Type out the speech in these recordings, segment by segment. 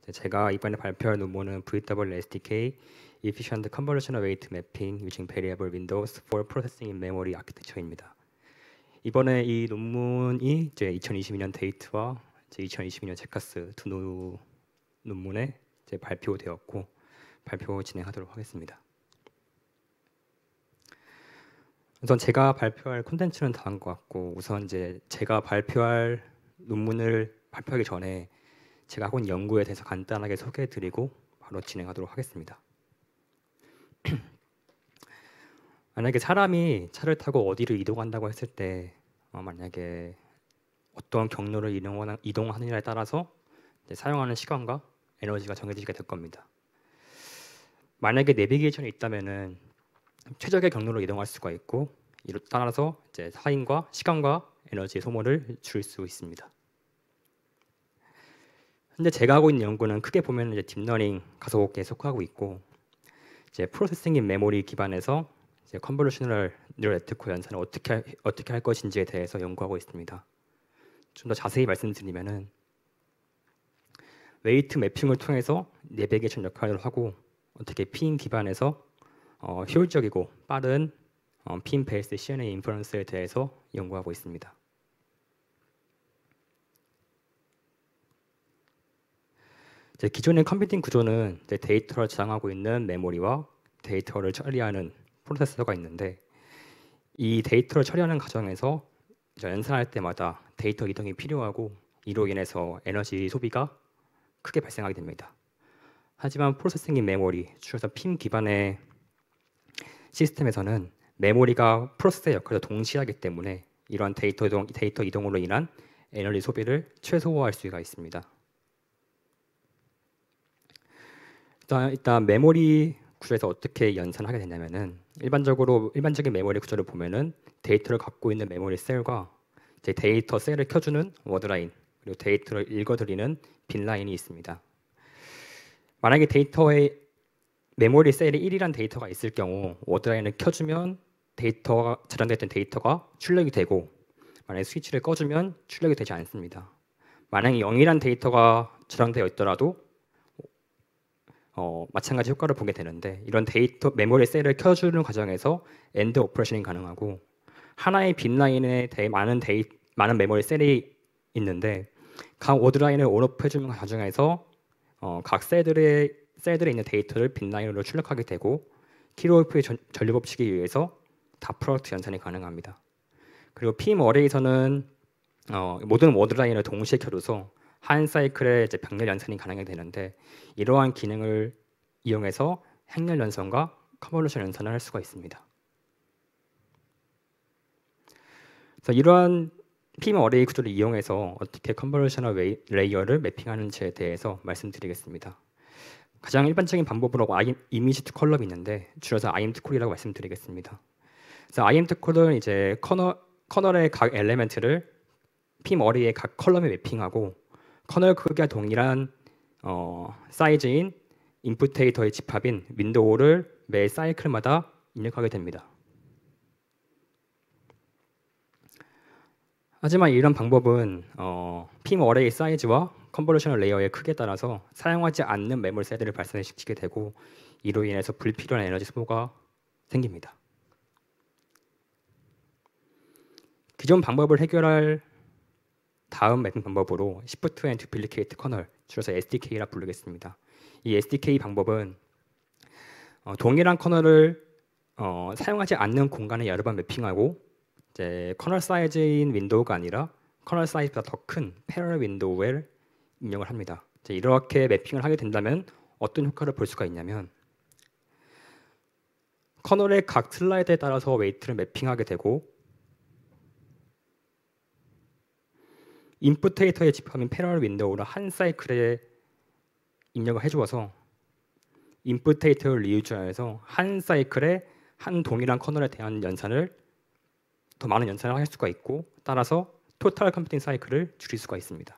제가 이번에 발표할 논문은 VWSDK Efficient Convolutional Weight Mapping Using Variable Windows for Processing in Memory Architecture입니다. 이번에 이 논문이 이제 2022년 데이트와 이제 2022년 제카스 두 논문에 이제 발표되었고 발표 진행하도록 하겠습니다. 우선 제가 발표할 콘텐츠는 다음 것 같고 우선 이제 제가 발표할 논문을 발표하기 전에 제가 하고 있는 연구에 대해서 간단하게 소개해드리고 바로 진행하도록 하겠습니다. 만약에 사람이 차를 타고 어디를 이동한다고 했을 때 만약에 어떤 경로를 이동하느냐에 따라서 사용하는 시간과 에너지가 정해지게 될 겁니다. 만약에 내비게이션이 있다면은 최적의 경로로 이동할 수가 있고 이로 따라서 이제 타임과 시간과 에너지의 소모를 줄일 수 있습니다. 현재 제가 하고 있는 연구는 크게 보면 이제 딥러닝 가속에 속하고 있고 이제 프로세싱 인 메모리 기반에서 이제 컨볼루셔널 뉴럴 네트워크 연산을 어떻게 할 것인지에 대해서 연구하고 있습니다. 좀 더 자세히 말씀드리면은 웨이트 매핑을 통해서 내비게이션 역할을 하고 어떻게 핀 기반에서 효율적이고 빠른 핀 베이스 CNN 인퍼런스에 대해서 연구하고 있습니다. 기존의 컴퓨팅 구조는 데이터를 저장하고 있는 메모리와 데이터를 처리하는 프로세서가 있는데 이 데이터를 처리하는 과정에서 연산할 때마다 데이터 이동이 필요하고 이로 인해서 에너지 소비가 크게 발생하게 됩니다. 하지만 프로세싱인 메모리, 줄여서 핀 기반의 시스템에서는 메모리가 프로세서의 역할을 동시에 하기 때문에 이러한 데이터 이동으로 인한 에너지 소비를 최소화할 수가 있습니다. 일단 메모리 구조에서 어떻게 연산하게 되냐면은 일반적인 메모리 구조를 보면은 데이터를 갖고 있는 메모리 셀과 이제 데이터 셀을 켜주는 워드 라인 그리고 데이터를 읽어드리는 빈 라인이 있습니다. 만약에 메모리 셀에 1이란 데이터가 있을 경우 워드 라인을 켜주면 저장됐던 데이터가 출력이 되고 만약에 스위치를 꺼주면 출력이 되지 않습니다. 만약에 0이란 데이터가 저장되어 있더라도 마찬가지 효과를 보게 되는데 이런 메모리 셀을 켜주는 과정에서 엔드 오퍼레이션이 가능하고 하나의 빈 라인에 많은 메모리 셀이 있는데 각 워드 라인을 온오프 해주는 과정에서 각 셀들에 있는 데이터를 빈 라인으로 출력하게 되고 키로울프의 전류 법칙에 의해서 다 프로덕트 연산이 가능합니다. 그리고 핌 어레이에서는 모든 워드 라인을 동시에 켜줘서 한 사이클에 이제 병렬 연산이 가능하게 되는데 이러한 기능을 이용해서 행렬 연산과 컨볼루션 연산을 할 수가 있습니다. 그래서 이러한 핌 어레이 구조를 이용해서 어떻게 컨볼루셔널 레이어를 매핑하는지에 대해서 말씀드리겠습니다. 가장 일반적인 방법으로 이미지 투 컬럼이 있는데 줄여서 IM 투 콜이라고 말씀드리겠습니다. 그래서 IM 투 콜은 이제 커널의 각 엘리멘트를 핌 어레이의 각 컬럼에 매핑하고 커널 크기가 동일한 사이즈인 인풋 데이터의 집합인 윈도우를 매 사이클마다 입력하게 됩니다. 하지만 이런 방법은 핌 어레이 사이즈와 컨볼루셔널 레이어의 크기에 따라서 사용하지 않는 메모리 셀들을 발생시키게 되고 이로 인해서 불필요한 에너지 소모가 생깁니다. 기존 방법을 해결할 다음 매핑 방법으로 Shift and Duplicate 커널, 줄여서 SDK라 부르겠습니다. 이 SDK 방법은 동일한 커널을 사용하지 않는 공간에 여러 번 매핑하고 이제 커널 사이즈인 윈도우가 아니라 커널 사이즈보다 더 큰 패러럴 윈도우에 입력을 합니다. 이렇게 매핑을 하게 된다면 어떤 효과를 볼 수가 있냐면 커널의 각 슬라이드에 따라서 웨이트를 매핑하게 되고 인풋 데이터의 집합인 패러럴 윈도우를 한 사이클에 입력을 해주어서 인풋 데이터를 리유즈하여서 한 사이클에 한 동일한 커널에 대한 더 많은 연산을 할 수가 있고 따라서 토탈 컴퓨팅 사이클을 줄일 수가 있습니다.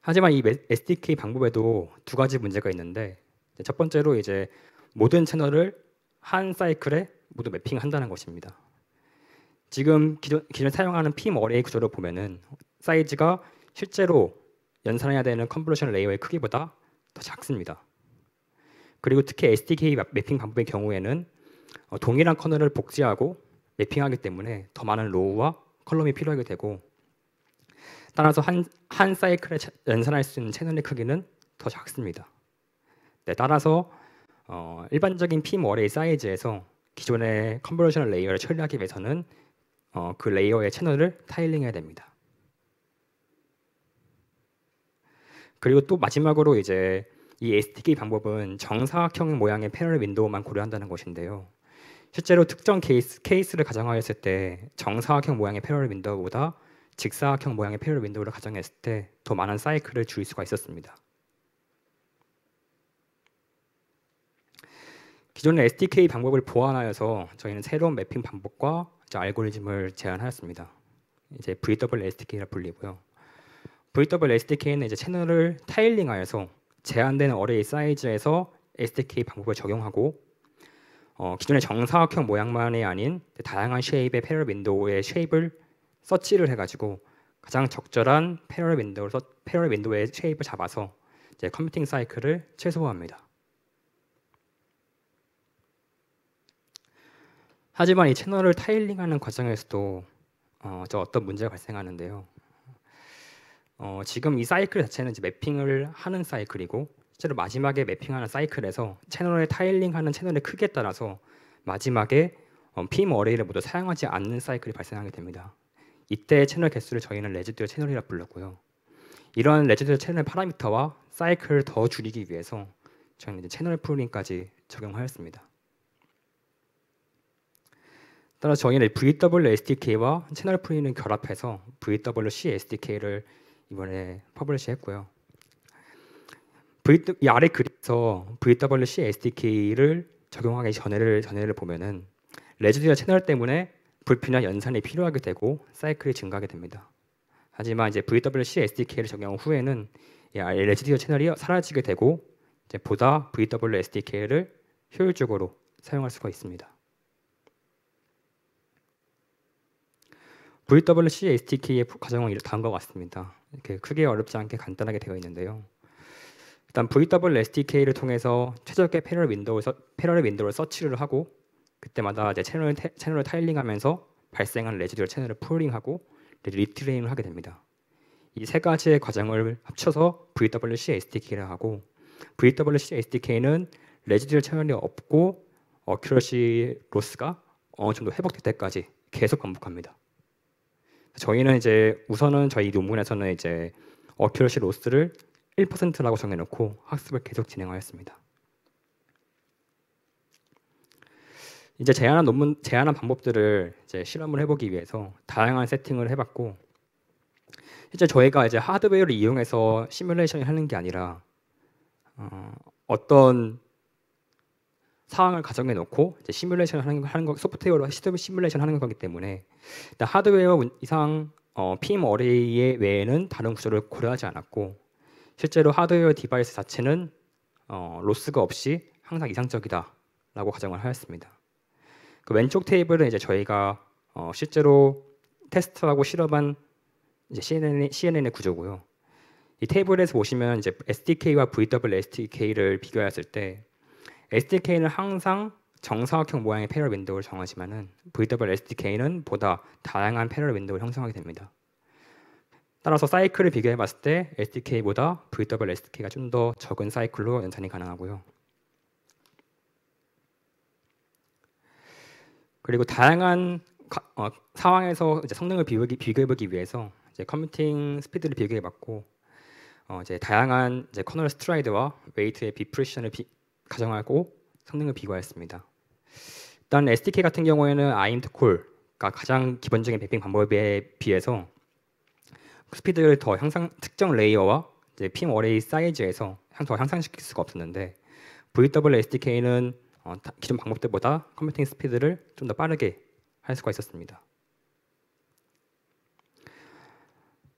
하지만 이 SDK 방법에도 두 가지 문제가 있는데 첫 번째로 이제 모든 채널을 한 사이클에 모두 매핑한다는 것입니다. 지금 기존에 사용하는 핌 어레이 구조를 보면은 사이즈가 실제로 연산해야 되는 컨볼루션 레이어의 크기보다 더 작습니다. 그리고 특히 SDK 매핑 방법의 경우에는 동일한 커널을 복제하고 매핑하기 때문에 더 많은 로우와 컬럼이 필요하게 되고, 따라서 한 사이클에 연산할 수 있는 채널의 크기는 더 작습니다. 네, 따라서 일반적인 핌 어레이 사이즈에서 기존의 컨볼루션 레이어를 처리하기 위해서는 그 레이어의 채널을 타일링해야 됩니다. 그리고 또 마지막으로 이제 이 SDK 방법은 정사각형 모양의 패널 윈도우만 고려한다는 것인데요. 실제로 특정 케이스를 가정하였을 때 정사각형 모양의 패널 윈도우보다 직사각형 모양의 패널 윈도우를 가정했을 때 더 많은 사이클을 줄일 수가 있었습니다. 기존의 SDK 방법을 보완하여서 저희는 새로운 매핑 방법과 알고리즘을 제안하였습니다. 이제 VWSDK라 불리고요. VWSDK는 이제 채널을 타일링하여서 제한된 어레이 사이즈에서 SDK 방법을 적용하고 기존의 정사각형 모양만이 아닌 다양한 쉐입의 패널 윈도우의 쉐입을 서치를 해가지고 가장 적절한 패널 윈도우의 쉐입을 잡아서 이제 컴퓨팅 사이클을 최소화합니다. 하지만 이 채널을 타일링하는 과정에서도 어떤 문제가 발생하는데요. 지금 이 사이클 자체는 이제 매핑을 하는 사이클이고, 실제로 마지막에 매핑하는 사이클에서 채널을 타일링하는 채널의 크기에 따라서 마지막에 핌 어레이를 모두 사용하지 않는 사이클이 발생하게 됩니다. 이때 채널 개수를 저희는 레지듀얼 채널이라 불렀고요. 이런 레지듀얼 채널 파라미터와 사이클을 더 줄이기 위해서 저희는 이제 채널 풀링까지 적용하였습니다. 따라서 저희는 VWSDK와 채널 풀링을 결합해서 VWC SDK를 이번에 퍼블리시했고요. 이 아래 그림에서 VWC SDK를 적용하기 전에를 보면은 레지듀얼 채널 때문에 불필요한 연산이 필요하게 되고 사이클이 증가하게 됩니다. 하지만 이제 VWC SDK를 적용 후에는 이 레지듀얼 채널이 사라지게 되고 이제 보다 VWSDK를 효율적으로 사용할 수가 있습니다. VWC SDK의 과정은 다음과 같습니다. 이렇게 크게 어렵지 않게 간단하게 되어 있는데요. 일단 VWSDK를 통해서 최적의 패널 윈도우를 서치를 하고, 그때마다 이제 채널을 타일링하면서 발생한 레지듀얼 채널을 풀링하고 리트레인을 하게 됩니다. 이 세 가지의 과정을 합쳐서 VWC SDK를 하고, VWC SDK는 레지듀얼 채널이 없고 어큐러시 로스가 어느 정도 회복될 때까지 계속 반복합니다. 저희는 이제 우선은 저희 논문에서는 이제 어큐러시 로스를 1%라고 정해놓고 학습을 계속 진행하였습니다. 이제 제안한 방법들을 이제 실험을 해보기 위해서 다양한 세팅을 해봤고, 실제 저희가 이제 하드웨어를 이용해서 시뮬레이션을 하는 게 아니라 어떤 상황을 가정해 놓고 이제 시뮬레이션을 하는 거, 소프트웨어로 시뮬레이션 하는 거기 때문에 하드웨어 이상 핌 어레이 외에는 다른 구조를 고려하지 않았고, 실제로 하드웨어 디바이스 자체는 로스가 없이 항상 이상적이다라고 가정을 하였습니다. 그 왼쪽 테이블은 이제 저희가 실제로 테스트하고 실험한 이제 CNN의 구조고요. 이 테이블에서 보시면 이제 SDK와 VWSDK를 비교했을 때 SDK는 항상 정사각형 모양의 패널 윈도우를 정하지만은 VWSDK는 보다 다양한 패널 윈도우를 형성하게 됩니다. 따라서 사이클을 비교해봤을 때 SDK보다 VWSDK가 좀 더 적은 사이클로 연산이 가능하고요. 그리고 다양한 상황에서 이제 성능을 비교해보기 위해서 이제 컴퓨팅 스피드를 비교해봤고, 이제 다양한 이제 커널 스트라이드와 웨이트의 비프레션을 가정하고 성능을 비교하였습니다. 일단 SDK 같은 경우에는 IMT 콜가 가장 기본적인 매핑 방법에 비해서 스피드를 더 특정 레이어와 이제 핌 어레이 사이즈에서 더 향상시킬 수가 없었는데, VWSDK는 기존 방법들보다 컴퓨팅 스피드를 좀 더 빠르게 할 수가 있었습니다.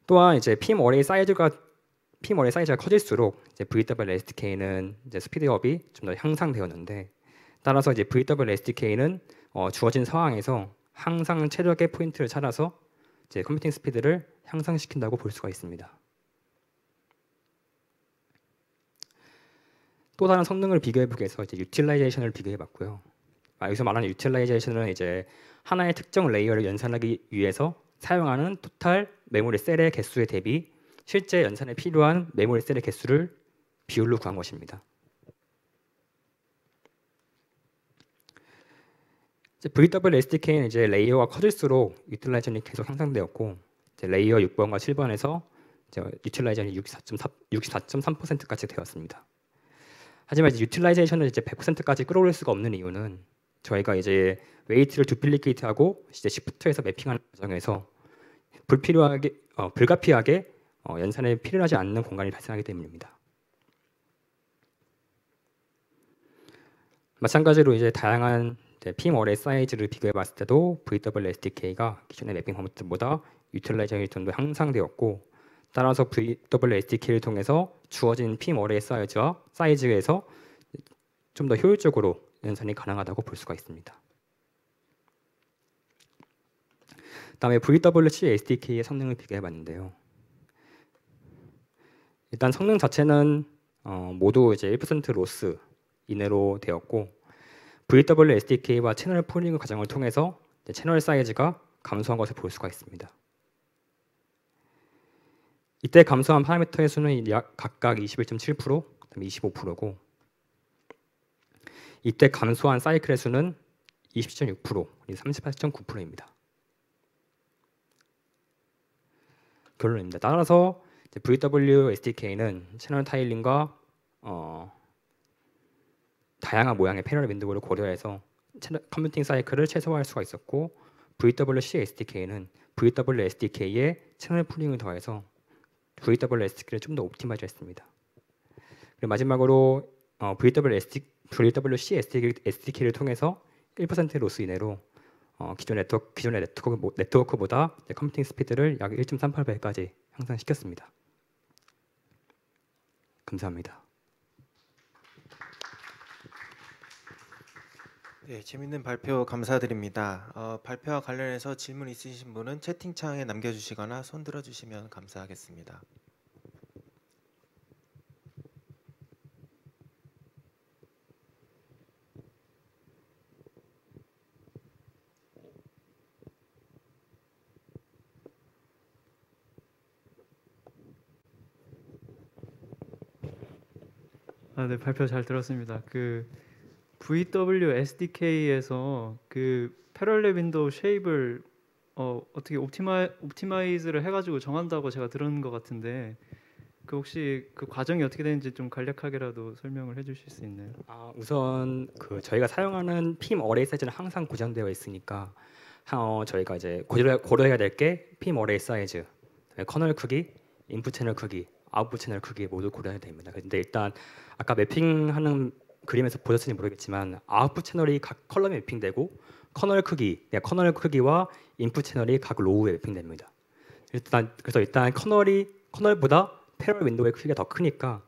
또한 이제 핌 어레이 사이즈가 커질수록 이제 VWSDK는 이제 스피드업이 좀 더 향상되었는데, 따라서 이제 VWSDK는 주어진 상황에서 항상 최적의 포인트를 찾아서 이제 컴퓨팅 스피드를 향상시킨다고 볼 수가 있습니다. 또 다른 성능을 비교해보기 위해서 이제 유틸라이제이션을 비교해봤고요. 여기서 말하는 유틸라이제이션은 이제 하나의 특정 레이어를 연산하기 위해서 사용하는 토탈 메모리 셀의 개수에 대비 실제 연산에 필요한 메모리 셀의 개수를 비율로 구한 것입니다. VWSDK는 이제 레이어가 커질수록 유틸라이제이션이 계속 향상되었고 이제 레이어 6번과 7번에서 유틸라이제이션이 64.3%까지 되었습니다. 하지만 이제 유틸라이제이션을 이제 100%까지 끌어올릴 수가 없는 이유는 저희가 이제 웨이트를 두플리케이트하고 이제 시프트에서 매핑하는 과정에서 불가피하게 연산에 필요하지 않는 공간이 발생하기 때문입니다. 마찬가지로 이제 다양한 핌 어레이 사이즈를 비교해봤을 때도 VWSDK가 기존의 매핑 방법보다 유틸라이제이션도 향상되었고 따라서 VWSDK를 통해서 주어진 핌 어레이 사이즈에서 좀 더 효율적으로 연산이 가능하다고 볼 수가 있습니다. 다음에 VWC SDK의 성능을 비교해봤는데요. 일단 성능 자체는 모두 이제 1% 로스 이내로 되었고 VWSDK와 채널 폴링 과정을 통해서 채널 사이즈가 감소한 것을 볼 수가 있습니다. 이때 감소한 파라미터의 수는 약 각각 21.7%, 그다음에 25%고 이때 감소한 사이클의 수는 27.6%, 38.9%입니다. 결론입니다. 따라서 VWSDK는 채널 타일링과 다양한 모양의 패러럴 윈도우를 고려해서 컴퓨팅 사이클을 최소화할 수가 있었고 VWC SDK는 VWSDK의 채널 푸링을 더해서 VWSDK를 좀 더 옵티마이즈 했습니다. 그리고 마지막으로 VWC SDK를 통해서 1% 로스 이내로 기존의 네트워크보다 컴퓨팅 스피드를 약 1.38배까지 향상시켰습니다. 감사합니다. 네, 재밌는 발표 감사드립니다. 발표와 관련해서 질문 있으신 분은 채팅창에 남겨주시거나 손 들어주시면 감사하겠습니다. 네, 발표 잘 들었습니다. VWSDK에서 패럴렐 윈도우 쉐입을 어떻게 옵티마이즈를 해가지고 정한다고 제가 들은 것 같은데 혹시 그 과정이 어떻게 되는지 좀 간략하게라도 설명을 해주실 수 있나요? 우선 저희가 사용하는 핌 어레이 사이즈는 항상 고정되어 있으니까 저희가 이제 고려해야 될 게 핌 어레이 사이즈, 커널 크기, 인풋 채널 크기, 아웃풋 채널 크기 모두 고려해야 됩니다. 근데 일단 아까 매핑하는 그림에서 보셨을지 모르겠지만 아웃풋 채널이 각 컬럼에 매핑되고 커널 크기와 인풋 채널이 각 로우에 매핑됩니다. 그래서 일단 커널보다 패럴 윈도우의 크기가 더 크니까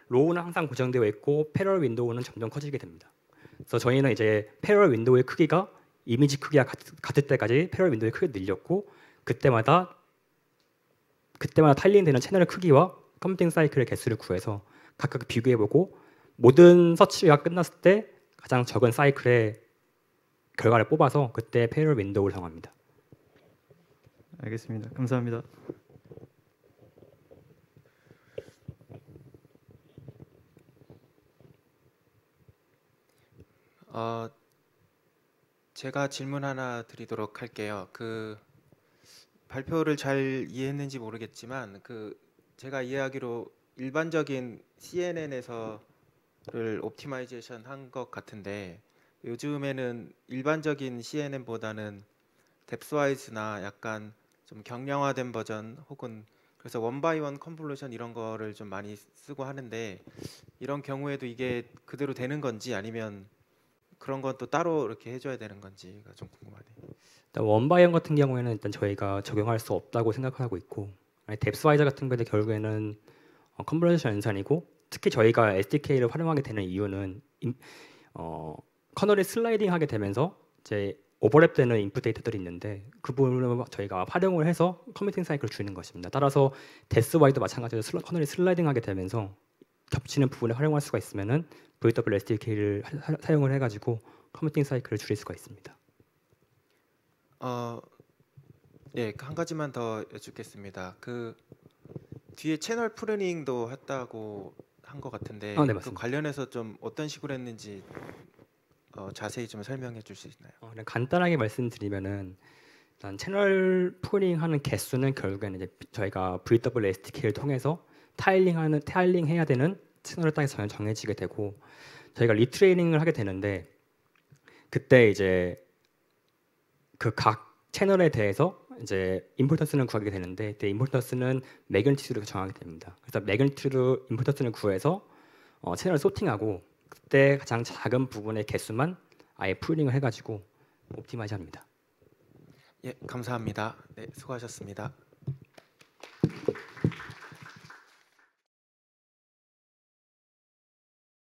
로우는 항상 고정되어 있고 패럴 윈도우는 점점 커지게 됩니다. 그래서 저희는 이제 패럴 윈도우의 크기가 이미지 크기와 같을 때까지 패럴 윈도우의 크기를 늘렸고 그때마다 타일링되는 채널의 크기와 컴퓨팅 사이클의 개수를 구해서 각각 비교해보고 모든 서치가 끝났을 때 가장 적은 사이클의 결과를 뽑아서 그때 패럴 윈도우를 정합니다. 알겠습니다. 감사합니다. 제가 질문 하나 드리도록 할게요. 발표를 잘 이해했는지 모르겠지만 제가 이해하기로 일반적인 CNN에서를 옵티마이제이션 한 것 같은데 요즘에는 일반적인 CNN보다는 뎁스와이즈나 약간 좀 경량화된 버전 혹은 그래서 원바이원 컨볼루션 이런 거를 좀 많이 쓰고 하는데 이런 경우에도 이게 그대로 되는 건지 아니면 그런 건 또 따로 이렇게 해줘야 되는 건지가 좀 궁금하네요. 원바이원 같은 경우에는 일단 저희가 적용할 수 없다고 생각하고 있고 뎁스와이저 같은 경우에 결국에는 컨볼루션 연산이고 특히 저희가 SDK를 활용하게 되는 이유는 커널이 슬라이딩하게 되면서 이제 오버랩되는 인풋 데이터들이 있는데 그 부분을 저희가 활용을 해서 컴퓨팅 사이클을 주는 것입니다. 따라서 데스와이도 마찬가지로 커널이 슬라이딩하게 되면서 겹치는 부분에 활용할 수가 있으면은 VWSDK를 사용을 해가지고 커뮤팅 사이클을 줄일 수가 있습니다. 예, 한 가지만 더 여쭙겠습니다. 그 뒤에 채널 프루닝도 했다고 한 것 같은데 네, 그 맞습니다. 관련해서 좀 어떤 식으로 했는지 자세히 좀 설명해 줄 수 있나요? 그냥 간단하게 말씀드리면은 일단 채널 프루닝하는 개수는 결국에는 이제 저희가 VWSDK를 통해서 타일링해야 되는 채널을 딱 정해지게 되고 저희가 리트레이닝을 하게 되는데 그때 이제 그 각 채널에 대해서 이제 임포턴스는 구하게 되는데 그때 임포턴스는 매그니튜드로 정하게 됩니다. 그래서 매그니튜드 임포턴스를 구해서 채널을 소팅하고 그때 가장 작은 부분의 개수만 아예 프루닝을 해가지고 옵티마이즈합니다. 예, 감사합니다. 네, 수고하셨습니다.